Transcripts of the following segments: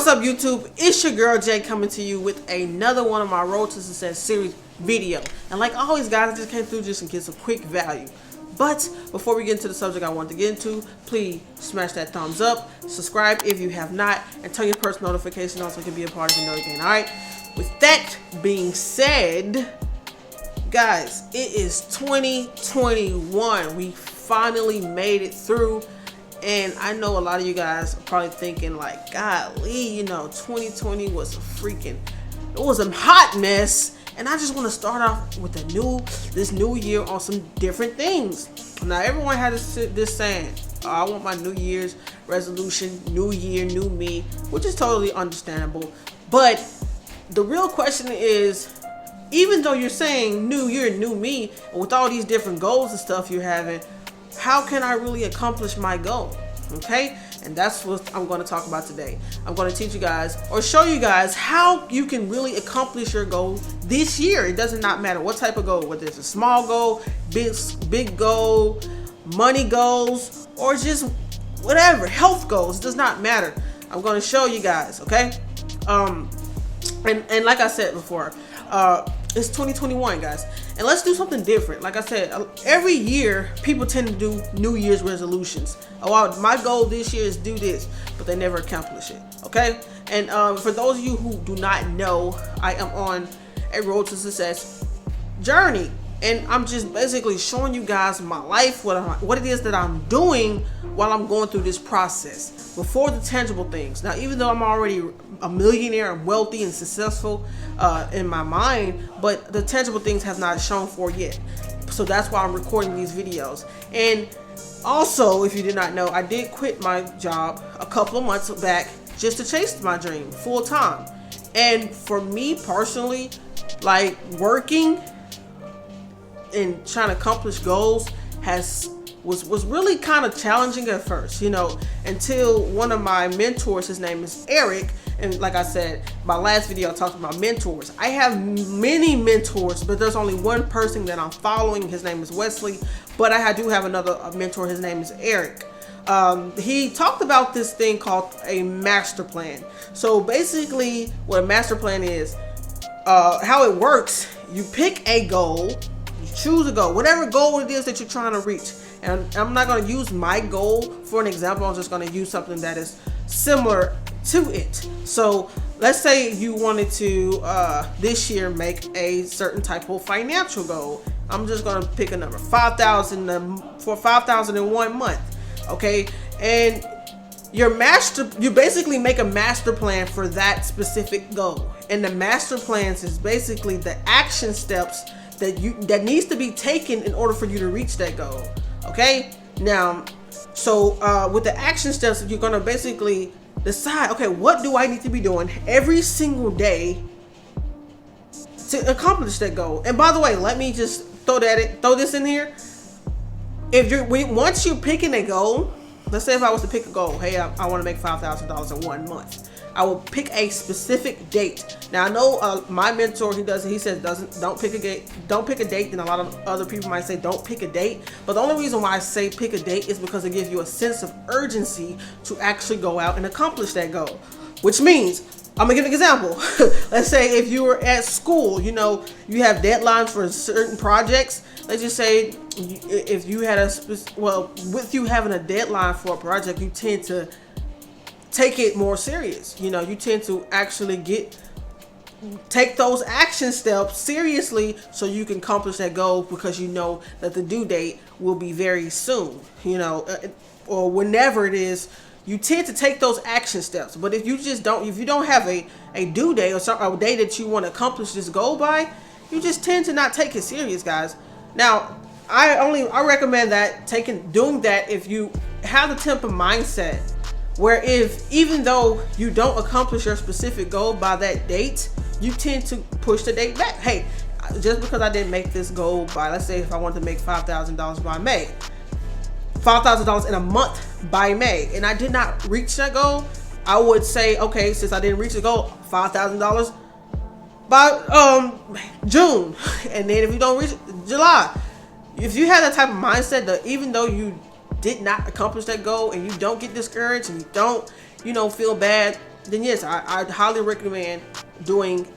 What's up, YouTube? It's your girl Jay coming to you with another one of my Road to Success series video. And like always, guys, I just came through just to get some quick value. But before we get into the subject I want to get into, please smash that thumbs up, subscribe if you have not, and turn your post notification on so you can be a part of the notification. Alright? With that being said, guys, it is 2021. We finally made it through. And I know a lot of you guys are probably thinking like, golly, 2020 was it was a hot mess. And I just want to start off with this new year on some different things. Now, everyone had this saying, I want my New Year's resolution, new year, new me, which is totally understandable. But the real question is, even though you're saying new year, new me, and with all these different goals and stuff you're having, how can I really accomplish my goal? Okay, and that's what I'm going to talk about today. I'm going to teach you guys or show you guys how you can really accomplish your goal this year. It does not matter what type of goal, whether it's a small goal, big goal, money goals, or just whatever, health goals. It does not matter. I'm going to show you guys, okay? And like I said before, it's 2021, guys, and let's do something different. Like I said, every year people tend to do New Year's resolutions. Oh, my goal this year is do this, but they never accomplish it. Okay, and for those of you who do not know, I am on a road to success journey, and I'm just basically showing you guys my life, what it is that I'm doing while I'm going through this process before the tangible things. Now, even though I'm already a millionaire and wealthy and successful in my mind, but the tangible things have not shown for yet. So that's why I'm recording these videos. And also, if you did not know, I did quit my job a couple of months back just to chase my dream full time. And for me personally, like, working and trying to accomplish goals was really kind of challenging at first, until one of my mentors, his name is Eric, and like I said, my last video I talked about mentors. I have many mentors, but there's only one person that I'm following. His name is Wesley, but I do have another mentor. His name is Eric. He talked about this thing called a master plan. So basically what a master plan is, how it works, you pick a goal, you choose a goal, whatever goal it is that you're trying to reach. And I'm not going to use my goal for an example. I'm just going to use something that is similar to it. So let's say you wanted to this year make a certain type of financial goal. I'm just going to pick a number, 5,000 for 5,001 month. Okay, and you basically make a master plan for that specific goal. And the master plans is basically the action steps that needs to be taken in order for you to reach that goal. Okay, now, so with the action steps, you're going to basically decide, okay, what do I need to be doing every single day to accomplish that goal? And by the way, let me just throw this in here. Once you're picking a goal, let's say if I was to pick a goal, hey, I want to make $5,000 in 1 month. I will pick a specific date. Now, I know my mentor, he says don't pick a date. And a lot of other people might say don't pick a date. But the only reason why I say pick a date is because it gives you a sense of urgency to actually go out and accomplish that goal. Which means, I'm gonna give an example. Let's say if you were at school, you have deadlines for certain projects. Let's just say if you had with you having a deadline for a project, you tend to take it more serious. You tend to actually take those action steps seriously so you can accomplish that goal, because you know that the due date will be very soon, or whenever it is. You tend to take those action steps. But if you don't have a due date or a day that you want to accomplish this goal by, you just tend to not take it serious, guys. Now, I recommend doing that if you have the type of mindset where even though you don't accomplish your specific goal by that date, you tend to push the date back. Hey, just because I didn't make this goal by, let's say if I wanted to make $5,000 by May, $5,000 in a month by May, and I did not reach that goal, I would say, okay, since I didn't reach the goal, $5,000 by June, and then if you don't reach July. If you have that type of mindset that even though you did not accomplish that goal and you don't get discouraged and you don't, feel bad, then yes, I highly recommend doing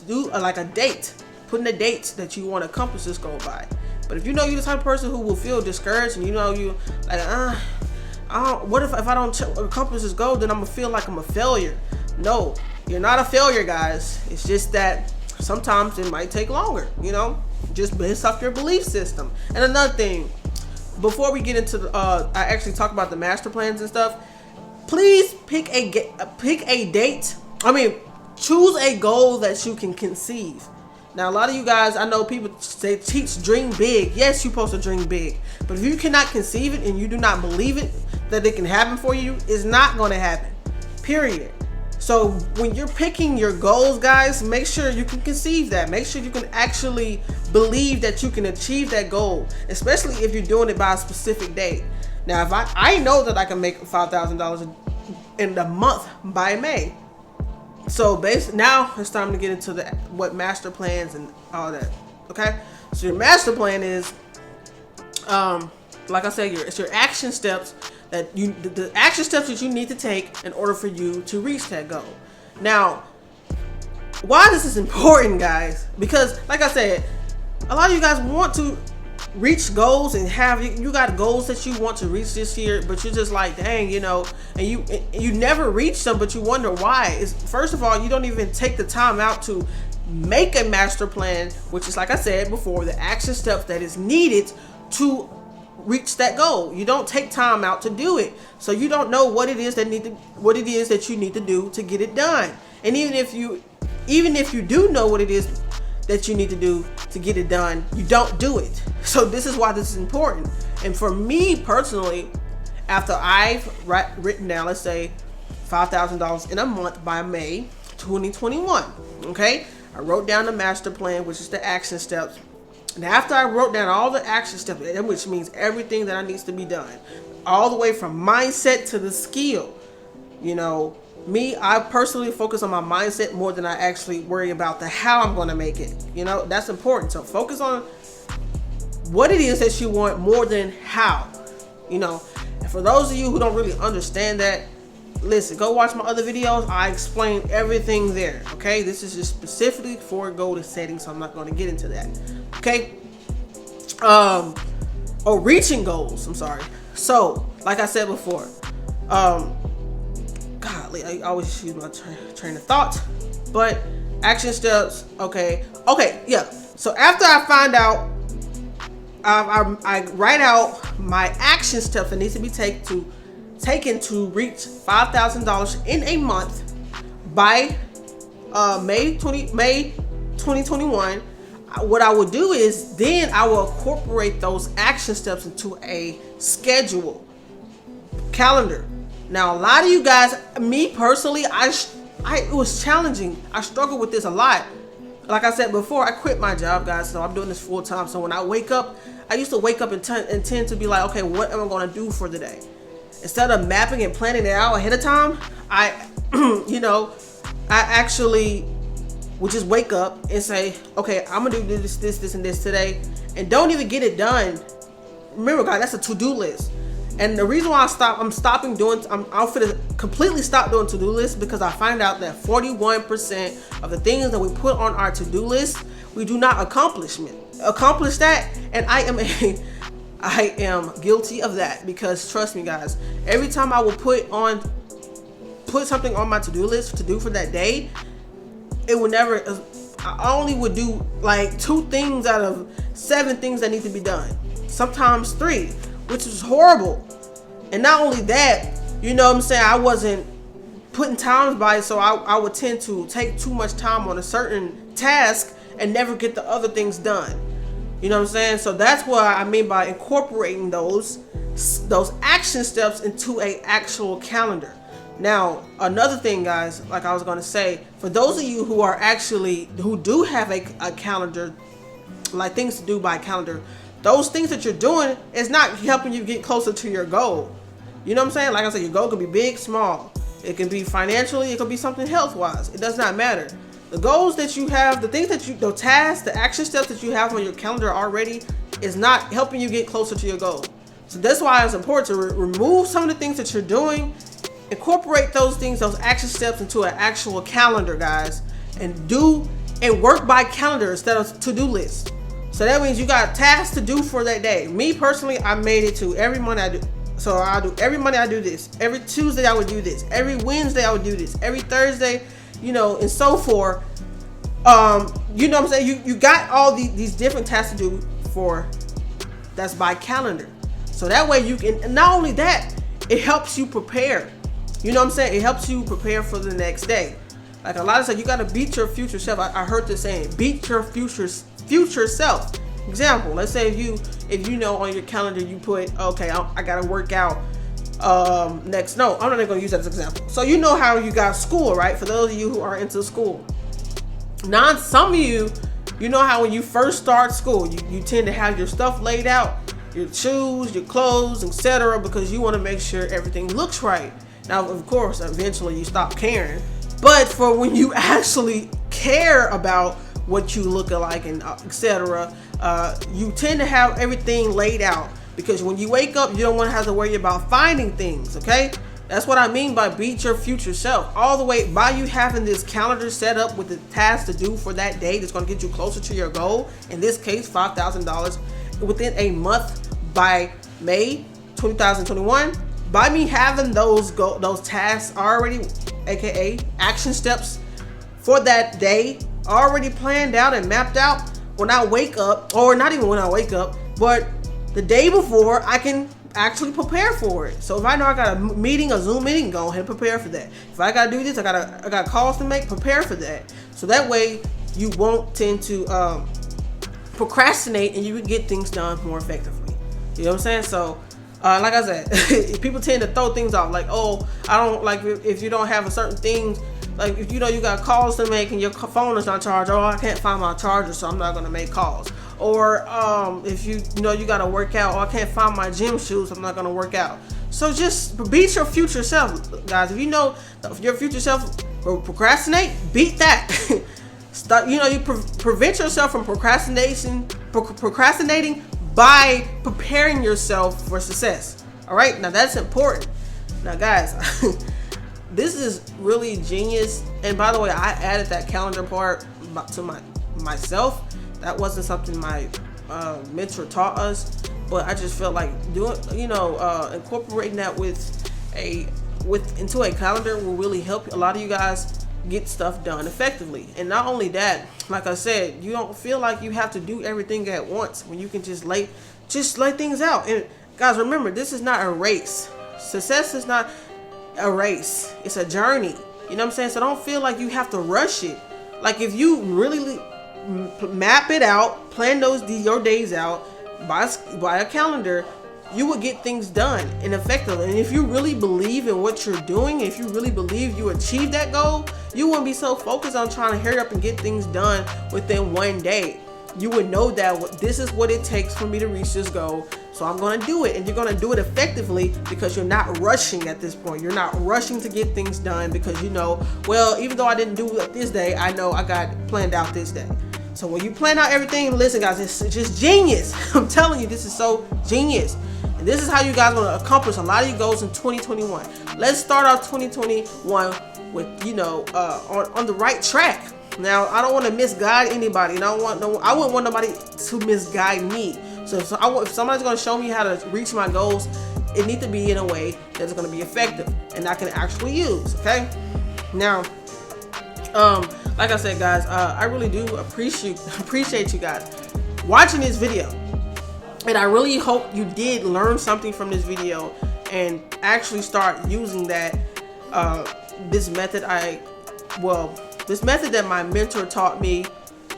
like a date, putting a date that you want to accomplish this goal by. But if you know you're the type of person who will feel discouraged, and you know you like, what if I don't accomplish this goal, then I'm gonna feel like I'm a failure. No, you're not a failure, guys. It's just that sometimes it might take longer, you know, just based off your belief system. And another thing, before we get into I actually talk about the master plans and stuff, please pick a date. Choose a goal that you can conceive. Now, a lot of you guys, I know people say teach dream big. Yes, you're supposed to dream big, but if you cannot conceive it and you do not believe it that it can happen for you, it's not going to happen. Period. So when you're picking your goals, guys, make sure you can conceive that. Make sure you can actually believe that you can achieve that goal, especially if you're doing it by a specific date. Now, if I know that I can make $5,000 in a month by May. So now it's time to get into what master plans and all that. Okay, so your master plan is, like I said, it's your action steps the action steps that you need to take in order for you to reach that goal. Now, why this is important, guys? Because, like I said, a lot of you guys want to reach goals and you got goals that you want to reach this year, but you're just like, dang, you know, and you never reach them, but you wonder why. First of all, you don't even take the time out to make a master plan, which is, like I said before, the action steps that is needed to reach that goal. You don't take time out to do it, so you don't know what it is that you need to do to get it done. And even if you do know what it is that you need to do to get it done, you don't do it. So this is why this is important. And for me personally, after I've written down, let's say $5,000 in a month by May 2021, okay, I wrote down the master plan, which is the action steps. And after I wrote down all the action steps, which means everything that needs to be done, all the way from mindset to the skill, you know, I personally focus on my mindset more than I actually worry about the how I'm going to make it. You know, that's important. So focus on what it is that you want more than how, you know. And for those of you who don't really understand that, listen, go watch my other videos. I explain everything there. Okay. This is just specifically for goal setting, so I'm not going to get into that. Okay. Or reaching goals. I'm sorry. So, like I said before, golly, I always use my train of thought, but action steps. Okay, yeah. So after I find out, I write out my action steps that needs to be taken to reach $5,000 in a month by May 2021. What I will do is then I will incorporate those action steps into a schedule calendar. Now, a lot of you guys, me personally, it was challenging. I struggled with this a lot. Like I said before, I quit my job, guys, so I'm doing this full time. So when I wake up, I used to wake up and tend to be like, okay, what am I going to do for the day? Instead of mapping and planning it out ahead of time, I actually would just wake up and say, okay, I'm gonna do this, and this today, and don't even get it done. Remember, guys, that's a to-do list. And the reason why I'm completely stop doing to-do lists, because I find out that 41% of the things that we put on our to-do list, we do not accomplish that. And I am guilty of that, because trust me, guys, every time I will put something on my to-do list to do for that day, it would never, I only would do like 2 things out of 7 things that need to be done. Sometimes 3, which is horrible. And not only that, you know what I'm saying, I wasn't putting times by it, so I would tend to take too much time on a certain task and never get the other things done. You know what I'm saying? So that's what I mean by incorporating those action steps into an actual calendar. Now, another thing, guys, like I was going to say, for those of you who do have a calendar, like things to do by calendar, those things that you're doing is not helping you get closer to your goal. You know what I'm saying? Like I said, your goal could be big, small. It can be financially, it could be something health-wise. It does not matter. The goals that you have, the tasks, the action steps that you have on your calendar already is not helping you get closer to your goal. So that's why it's important to remove some of the things that you're doing incorporate those things, those action steps into an actual calendar, guys, and work by calendar instead of to-do list. So that means you got tasks to do for that day. Me personally, I made it to every Monday I do. So I do every Monday I do this. Every Tuesday I would do this. Every Wednesday I would do this. Every Thursday, and so forth. You know what I'm saying? You got all these different tasks to do for, that's by calendar. So that way you can, and not only that, it helps you prepare. You know what I'm saying? It helps you prepare for the next day. Like a lot of times, you got to beat your future self. I heard this saying, beat your future self. Example, let's say if you know on your calendar you put, okay, I got to work out next. No, I'm not even going to use that as an example. So you know how you got school, right? For those of you who are into school. Now, some of you know how when you first start school, you tend to have your stuff laid out, your shoes, your clothes, etc., because you want to make sure everything looks right. Now, of course, eventually you stop caring. But for when you actually care about what you look like and etc., you tend to have everything laid out, because when you wake up, you don't want to have to worry about finding things, okay? That's what I mean by beat your future self. All the way by you having this calendar set up with the tasks to do for that day that's going to get you closer to your goal. In this case, $5,000 within a month by May 2021. By me having those tasks already, aka action steps for that day, already planned out and mapped out, when I wake up, or not even when I wake up, but the day before, I can actually prepare for it. So if I know I got a Zoom meeting, go ahead and prepare for that. If I gotta do this, I got calls to make, prepare for that. So that way you won't tend to procrastinate, and you can get things done more effectively. You know what I'm saying? So like I said, people tend to throw things off, like, oh, I don't like if you don't have a certain things, like if you know you got calls to make and your phone is not charged, oh, I can't find my charger, so I'm not gonna make calls. Or if you know you gotta work out, oh, I can't find my gym shoes, I'm not gonna work out. So just beat your future self, guys. If you know your future self will procrastinate, beat that. Stop. You prevent yourself from procrastinating by preparing yourself for success. All right, now that's important. Now, guys, this is really genius. And by the way, I added that calendar part to myself. That wasn't something my mentor taught us, but I just felt like doing, incorporating that into a calendar will really help a lot of you guys get stuff done effectively. And not only that, like I said, you don't feel like you have to do everything at once when you can just lay things out. And guys, remember, this is not a race. Success is not a race. It's a journey. You know what I'm saying? So don't feel like you have to rush it. Like if you really map it out, plan your days out by a calendar, you will get things done and effectively. And if you really believe in what you're doing, if you really believe you achieve that goal, you wouldn't be so focused on trying to hurry up and get things done within one day. You would know that this is what it takes for me to reach this goal, so I'm going to do it. And you're going to do it effectively because you're not rushing at this point. You're not rushing to get things done because well, even though I didn't do it this day, I know I got planned out this day. So when you plan out everything, listen, guys, it's just genius. I'm telling you, this is so genius. And this is how you guys are going to accomplish a lot of your goals in 2021. Let's start off 2021 with, on the right track. Now, I don't want to misguide anybody, and I wouldn't want nobody to misguide me. So if somebody's going to show me how to reach my goals, it needs to be in a way that's going to be effective and I can actually use. Okay. Now, like I said, guys, I really do appreciate you guys watching this video, and I really hope you did learn something from this video and actually start using that this method that my mentor taught me.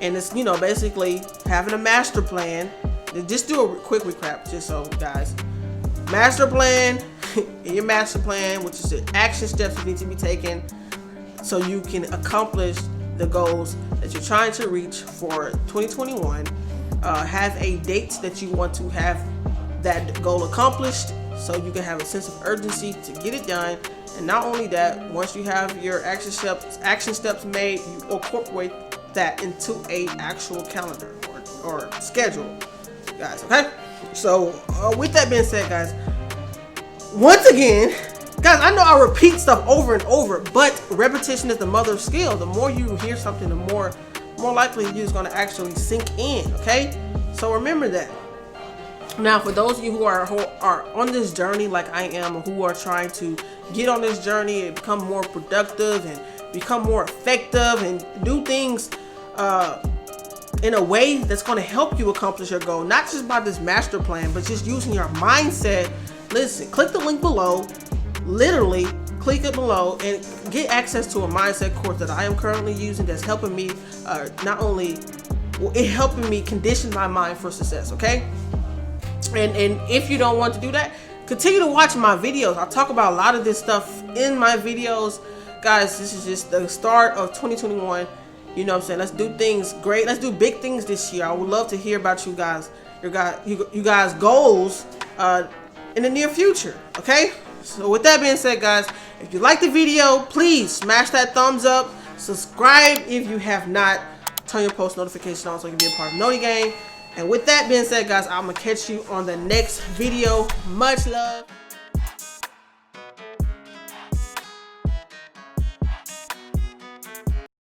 And it's basically having a master plan. Just do a quick recap, just so guys, master plan. In your master plan, which is the action steps that need to be taken so you can accomplish the goals that you're trying to reach for 2021. Have a date that you want to have that goal accomplished, so you can have a sense of urgency to get it done. And not only that, once you have your action steps made, you incorporate that into a actual calendar or schedule, guys. Okay. So with that being said, guys, once again, Guys, I know I repeat stuff over and over, but repetition is the mother of skill. The more you hear something, the more likely you're just going to actually sink in, okay? So remember that. Now, for those of you who are on this journey like I am, or who are trying to get on this journey and become more productive and become more effective and do things in a way that's going to help you accomplish your goal, not just by this master plan, but just using your mindset, listen, click the link below, literally click it below and get access to a mindset course that I am currently using that's helping me helping me condition my mind for success, okay? And if you don't want to do that, continue to watch my videos. I talk about a lot of this stuff in my videos. Guys, this is just the start of 2021. You know what I'm saying? Let's do things great. Let's do big things this year. I would love to hear about you guys, you guys' goals in the near future, okay? So with that being said, guys, if you like the video, please smash that thumbs up. Subscribe if you have not. Turn your post notifications on so you can be a part of Noti Gang. And with that being said, guys, I'm going to catch you on the next video. Much love.